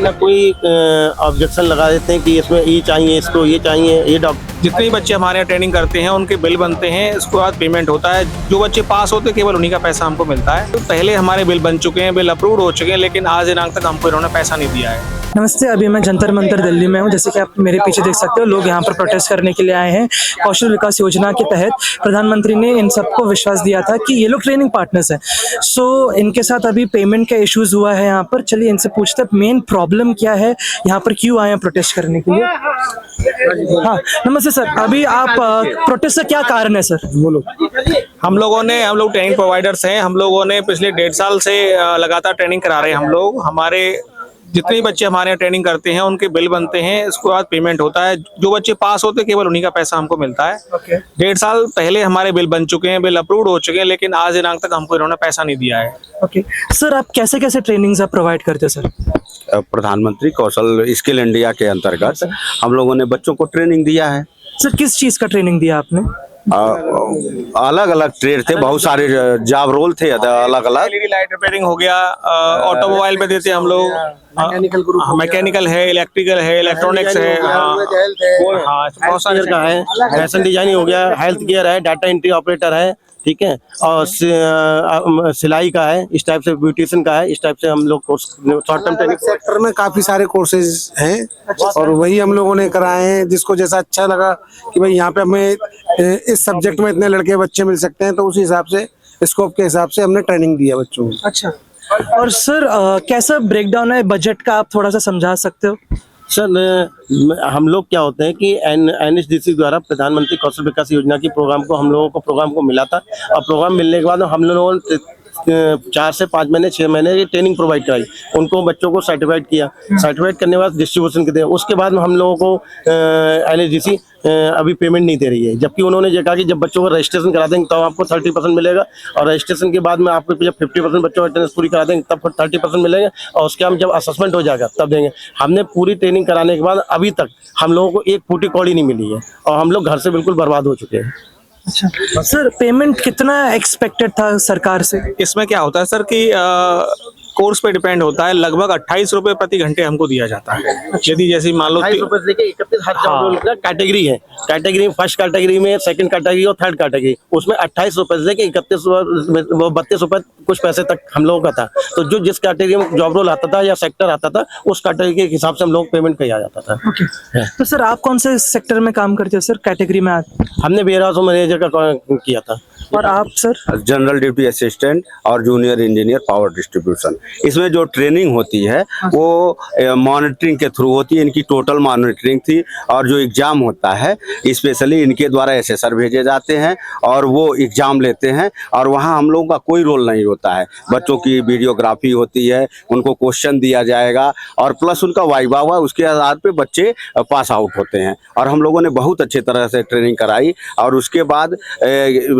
ना कोई ऑब्जेक्शन लगा देते हैं कि इसमें ये चाहिए, इसको ये चाहिए, ये जितने भी बच्चे हमारे यहाँ ट्रेनिंग करते हैं उनके बिल बनते हैं, उसके बाद पेमेंट होता है। जो बच्चे पास होते हैं केवल उन्हीं का पैसा हमको मिलता है। तो पहले हमारे बिल बन चुके हैं, बिल अप्रूव हो चुके हैं, लेकिन आज दिनांक तक हमको इन्होंने पैसा नहीं दिया है। नमस्ते, अभी मैं जंतर मंतर दिल्ली में हूँ। जैसे कि आप मेरे पीछे देख सकते हो, लोग यहाँ पर प्रोटेस्ट करने के लिए आए हैं। कौशल विकास योजना के तहत प्रधानमंत्री ने इन सबको विश्वास दिया था कि ये लोग ट्रेनिंग पार्टनर्स हैं। सो इनके साथ अभी पेमेंट का इश्यूज हुआ है यहाँ पर। चलिए इनसे पूछते हैं मेन प्रॉब्लम क्या है, यहाँ पर क्यों आए हैं प्रोटेस्ट करने के लिए। हाँ नमस्ते सर, अभी आप प्रोटेस्ट का क्या कारण है सर, बोलो। हम लोग ट्रेनिंग प्रोवाइडर्स हैं। हम लोगों ने पिछले 1.5 साल से लगातार ट्रेनिंग करा रहे हैं। हम लोग हमारे जितने भी बच्चे हमारे यहाँ ट्रेनिंग करते हैं उनके बिल बनते हैं, उसके बाद पेमेंट होता है। जो बच्चे पास होते हैं केवल उन्हीं का पैसा हमको मिलता है। 1.5 साल पहले हमारे बिल बन चुके हैं, बिल अप्रूव हो चुके हैं, लेकिन आज दिनांक तक हमको इन्होंने पैसा नहीं दिया है। ओके सर, आप कैसे कैसे ट्रेनिंग्स आप प्रोवाइड करते हैं सर? प्रधानमंत्री कौशल स्किल इंडिया के अंतर्गत हम लोगों ने बच्चों को ट्रेनिंग दिया है। सर किस चीज़ का ट्रेनिंग दिया आपने? अलग अलग ट्रेड थे, बहुत सारे जॉब रोल थे अलग अलग। एलईडी लाइट रिपेयरिंग हो गया, ऑटोमोबाइल पे देते हैं हम लोग, मैकेनिकल है, इलेक्ट्रिकल है, इलेक्ट्रॉनिक्स है, हाँ बहुत सारे का है, फैशन डिजाइनिंग हो गया, हेल्थ केयर है, डाटा एंट्री ऑपरेटर है, ठीक है, और सिलाई का है, इस टाइप से ब्यूटिशियन का है, इस टाइप से हम लोग course short term training sector में काफी सारे कोर्सेज हैं और वही हम लोगों ने कराए हैं। जिसको जैसा अच्छा लगा कि भाई यहाँ पे हमें इस सब्जेक्ट में इतने लड़के बच्चे मिल सकते हैं, तो उस हिसाब से स्कोप के हिसाब से हमने ट्रेनिंग दिया बच्चों को। अच्छा, और सर कैसा ब्रेकडाउन है बजट का, आप थोड़ा सा समझा सकते हो? सर हम लोग क्या होते हैं कि NHDC द्वारा प्रधानमंत्री कौशल विकास योजना की प्रोग्राम को मिला था, और प्रोग्राम मिलने के बाद हम लोगों ने 4 से 5 महीने 6 महीने की ट्रेनिंग प्रोवाइड कराई, उनको बच्चों को सर्टिफाइड किया, सर्टिफाइड करने के बाद डिस्ट्रीब्यूशन के दिया। उसके बाद हम लोगों को NHDC अभी पेमेंट नहीं दे रही है, जबकि उन्होंने ये कहा कि जब बच्चों को रजिस्ट्रेशन करा देंगे तब आपको 30% मिलेगा, और रजिस्ट्रेशन के बाद में आपको जब 50% बच्चों को अटेंडेंस पूरी करा देंगे तब 30% मिलेगा, और उसके हम जब असेसमेंट हो जाएगा तब देंगे। हमने पूरी ट्रेनिंग कराने के बाद अभी तक हम लोगों को एक फूटी कौड़ी नहीं मिली है, और हम लोग घर से बिल्कुल बर्बाद हो चुके हैं। अच्छा सर, पेमेंट कितना एक्सपेक्टेड था सरकार से? इसमें क्या होता है सर कि कोर्स पे डिपेंड होता है। लगभग 28 रुपए प्रति घंटे हमको दिया जाता है। यदि जैसे मान लो 28 रुपए से लेके 31 जॉब रोल का कैटेगरी है, कैटेगरी फर्स्ट कैटेगरी में, सेकंड कैटेगरी और थर्ड कैटेगरी, उसमें 28 रुपए से लेके 32 रुपए कुछ पैसे तक हम लोगों का था। तो जो जिस कैटेगरी में जॉब रोल आता था या सेक्टर आता था, उस कैटेगरी के हिसाब से हम लोग पेमेंट किया जाता था। तो सर आप कौन से सेक्टर में काम करते हो सर, कैटेगरी में? हमने वेयरहाउस मैनेजर का किया था। और आप सर? जनरल ड्यूटी असिस्टेंट और जूनियर इंजीनियर पावर डिस्ट्रीब्यूशन। इसमें जो ट्रेनिंग होती है वो मॉनिटरिंग के थ्रू होती है, इनकी टोटल मॉनिटरिंग थी। और जो एग्ज़ाम होता है स्पेशली इनके द्वारा एसेसर भेजे जाते हैं और वो एग्ज़ाम लेते हैं, और वहाँ हम लोगों का कोई रोल नहीं होता है। बच्चों की वीडियोग्राफी होती है, उनको क्वेश्चन दिया जाएगा और प्लस उनका वाइवा हुआ, उसके आधार पे बच्चे पास आउट होते हैं। और हम लोगों ने बहुत अच्छे तरह से ट्रेनिंग कराई, और उसके बाद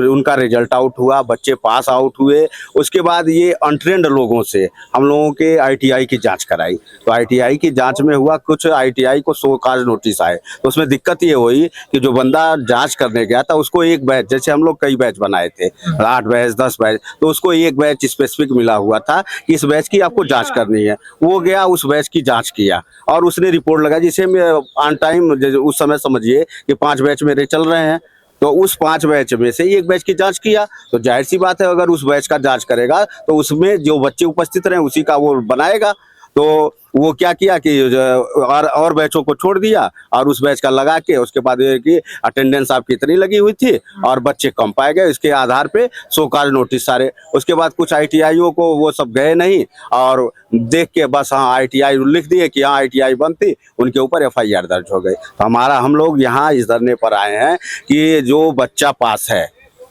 उनका रिजल्ट आउट हुआ, बच्चे पास आउट हुए। उसके बाद ये अनट्रेंड लोगों से हम लोगों के ITI की जांच कराई, तो ITI की जांच में हुआ कुछ ITI को शो काज नोटिस आए। तो उसमें दिक्कत ये हुई कि जो बंदा जांच करने गया था उसको एक बैच, जैसे हम लोग कई बैच बनाए थे, 8 बैच 10 बैच, तो उसको एक बैच स्पेसिफिक मिला हुआ था कि इस बैच की आपको जाँच करनी है। वो गया उस बैच की जाँच किया और उसने रिपोर्ट लगा, जिसे ऑन टाइम उस समय समझिए कि 5 बैच मेरे चल रहे हैं, तो उस 5 बैच में से एक बैच की जांच किया। तो जाहिर सी बात है अगर उस बैच का जांच करेगा तो उसमें जो बच्चे उपस्थित रहे उसी का वो बनाएगा। तो वो क्या किया कि और बैचों को छोड़ दिया और उस बैच का लगा के उसके बाद ये कि अटेंडेंस आपकी इतनी लगी हुई थी और बच्चे कम पाए गए, इसके आधार पे शो काज नोटिस सारे। उसके बाद कुछ ITIओ को वो सब गए नहीं और देख के बस हाँ ITI लिख दिए कि हाँ ITI बनती, उनके ऊपर FIR दर्ज हो गई। तो हम लोग यहाँ इस धरने पर आए हैं कि जो बच्चा पास है,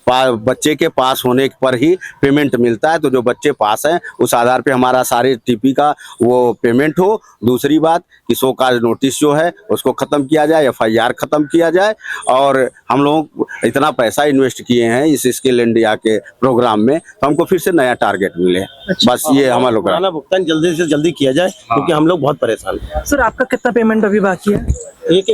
बच्चे के पास होने पर ही पेमेंट मिलता है, तो जो बच्चे पास हैं उस आधार पे हमारा सारे TP का वो पेमेंट हो। दूसरी बात कि शो काज नोटिस जो है उसको ख़त्म किया जाए, FIR ख़त्म किया जाए। और हम लोग इतना पैसा इन्वेस्ट किए हैं इस स्किल इंडिया के प्रोग्राम में, तो हमको फिर से नया टारगेट मिले। बस ये हम लोग पुराना भुगतान जल्दी से जल्दी किया जाए, क्योंकि हम लोग बहुत परेशान हैं। सर आपका कितना पेमेंट अभी बाकी है? एक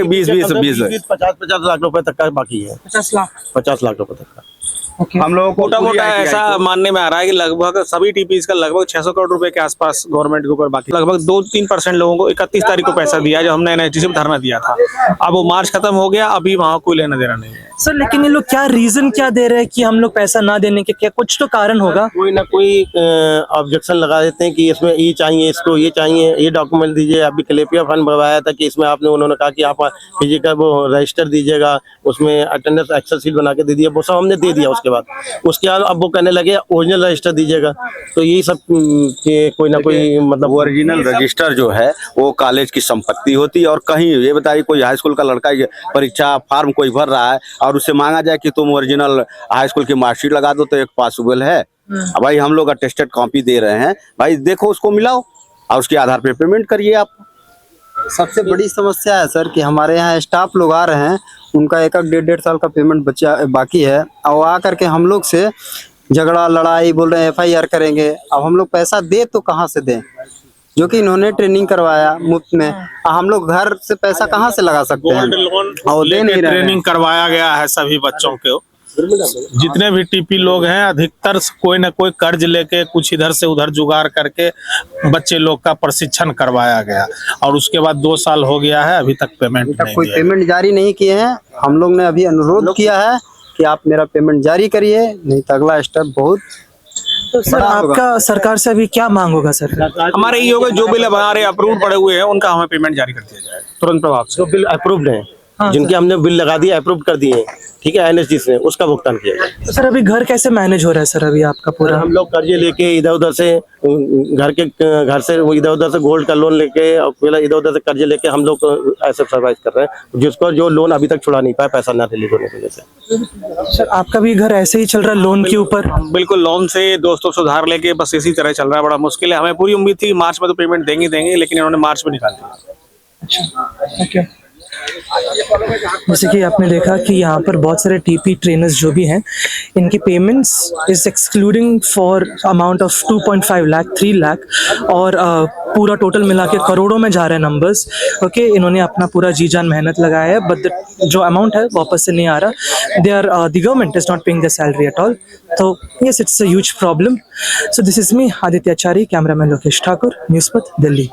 20 50 लाख रुपए तक का बाकी है। 50 लाख 50 लाख रुपए तक का। हम लोगों को मोटा पूरी मोटा ITI ऐसा मानने में आ रहा है कि लगभग सभी टीपीज का लगभग 600 करोड़ रुपए के आसपास गवर्नमेंट के ऊपर बाकी लगभग 2-3% लोगों को 31 तारीख को पैसा दिया जो हमने एनएचडीसी में धरना दिया था। अब वो मार्च खत्म हो गया, अभी वहाँ कोई लेना देना नहीं है। सर लेकिन ये लोग क्या रीजन क्या दे रहे हैं कि हम लोग पैसा ना देने के, क्या कुछ तो कारण होगा? कोई ना कोई ऑब्जेक्शन लगा देते हैं कि इसमें ये चाहिए, इसको ये चाहिए, ये डॉक्यूमेंट दीजिए। अभी कलेपिया फंड बनवाया था कि इसमें आपने उन्होंने कहा कि आप फिजिकल वो रजिस्टर दीजिएगा, उसमें अटेंडेंस एक्सेल शीट बना के दे दिया, वो सब हमने दे दिया। उसके बाद अब वो कहने लगे ओरिजिनल रजिस्टर दीजिएगा। तो यही सब कि कोई ना कोई मतलब ओरिजिनल रजिस्टर जो है वो कॉलेज की संपत्ति होती है। और कहीं ये बताइए कोई हाई स्कूल का लड़का ये परीक्षा फॉर्म कोई भर रहा है और उससे मांगा जाए कि तुम ओरिजिनल हाई स्कूल की मार्कशीट लगा दो तो एक पॉसिबल है? भाई हम लोग अटेस्टेड कॉपी दे रहे हैं, भाई देखो उसको मिलाओ और उसके आधार पे पेमेंट करिए आप। सबसे बड़ी समस्या है सर कि हमारे यहाँ स्टाफ लोग आ रहे हैं, उनका 1-1, 1.5 साल का पेमेंट बचा बाकी है और आ करके हम लोग से झगड़ा लड़ाई बोल रहे हैं FIR करेंगे। अब हम लोग पैसा दे तो कहाँ से दें, जो कि इन्होंने ट्रेनिंग करवाया मुफ्त में। हम लोग घर से पैसा कहाँ से लगा सकते हैं? और दे नहीं रहे हैं। ट्रेनिंग करवाया गया है सभी बच्चों को। जितने भी टीपी लोग हैं अधिकतर कोई ना कोई कर्ज लेके कुछ इधर से उधर जुगाड़ करके बच्चे लोग का प्रशिक्षण करवाया गया और उसके बाद 2 साल हो गया है, अभी तक पेमेंट नहीं कोई दिया। पेमेंट जारी नहीं किए हैं। हम लोग ने अभी अनुरोध किया है कि आप मेरा पेमेंट जारी करिए, नहीं तो अगला स्टेप बहुत। तो सर आपका सरकार से अभी क्या मांग होगा सर? हमारे ये होगा जो बिल बना रहे अप्रूव पड़े हुए हैं उनका हमें पेमेंट जारी कर दिया जाए तुरंत प्रभाव से। जो बिल अप्रूव्ड है, जिनके हमने बिल लगा दिए, अप्रूव कर दिए, ठीक है, एनएचडीसी ने, उसका भुगतान किया जाए। तो सर अभी घर कैसे मैनेज हो रहा है सर अभी आपका पूरा? हम लोग कर्जे लेके इधर उधर से घर से वो इधर उधर से गोल्ड का लोन लेके और पहले इधर उधर से कर्जे लेके हम लोग ऐसे सर्वाइव कर रहे हैं, जिसको जो लोन अभी तक छुड़ा नहीं पाया, पैसा ना रिलीज होने की वजह से। सर आपका भी घर ऐसे ही चल रहा है लोन के ऊपर? बिल्कुल लोन से दोस्तों से उधार लेके बस इसी तरह चल रहा है, बड़ा मुश्किल है। हमें पूरी उम्मीद थी मार्च में तो पेमेंट देंगे, लेकिन इन्होंने मार्च में निकाल दिया। ओके। जैसे कि आपने देखा कि यहाँ पर बहुत सारे टीपी ट्रेनर्स जो भी हैं, इनकी payments is excluding for amount of 2.5 lakh 3 lakh और पूरा टोटल मिला के करोड़ों में जा रहे हैं नंबर्स। ओके, इन्होंने अपना पूरा जी जान मेहनत लगाया है, बट जो अमाउंट है वापस से नहीं आ रहा। They are the government is not paying the salary at all. तो yes, it's a huge problem. So this is me Aditya Acharya, cameraman Lokesh Thakur, news Path, Delhi.